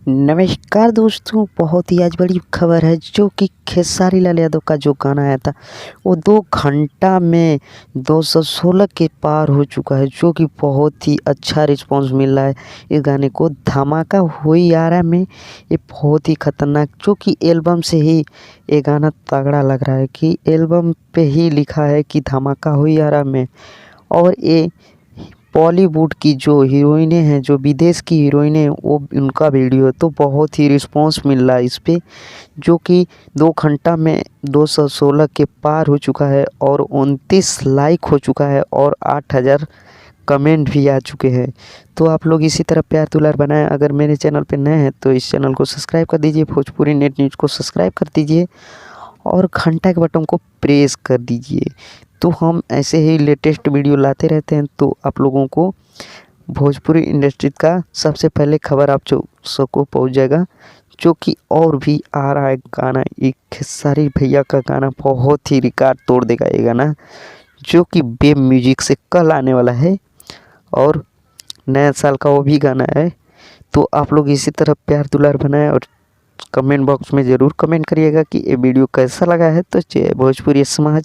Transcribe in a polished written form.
नमस्कार दोस्तों, बहुत ही आज बड़ी खबर है जो कि खेसारी लाल यादव का जो गाना आया था वो 2 घंटा में 216 के पार हो चुका है, जो कि बहुत ही अच्छा रिस्पांस मिल रहा है इस गाने को। धमाका हुई यारा में ये बहुत ही खतरनाक, जो कि एल्बम से ही ये गाना तगड़ा लग रहा है कि एल्बम पे ही लिखा है कि धमाका हुई यारा में। और ये बॉलीवुड की जो हीरोइनें हैं, जो विदेश की हीरोइनें, वो उनका वीडियो है, तो बहुत ही रिस्पांस मिल रहा है इस पे, जो कि 2 घंटा में 216 के पार हो चुका है और 29 लाइक हो चुका है और 8000 कमेंट भी आ चुके हैं। तो आप लोग इसी तरह प्यार दुलार बनाएं। अगर मेरे चैनल पे नए हैं तो इस चैनल को सब्सक्राइब कर दीजिए, भोजपुरी नेट न्यूज़ को सब्सक्राइब कर दीजिए और घंटा के बटन को प्रेस कर दीजिए। तो हम ऐसे ही लेटेस्ट वीडियो लाते रहते हैं, तो आप लोगों को भोजपुरी इंडस्ट्री का सबसे पहले खबर आप जो सबको पहुंच जाएगा। जो कि और भी आ रहा है गाना, एक खेसारी भैया का गाना बहुत ही रिकॉर्ड तोड़ देगा ये गाना, जो कि वेब म्यूजिक से कल आने वाला है और नया साल का वो भी गाना है। तो आप लोग इसी तरह प्यार दुलार बनाएं और कमेंट बॉक्स में ज़रूर कमेंट करिएगा कि ये वीडियो कैसा लगा है। तो जय भोजपुरी समाज।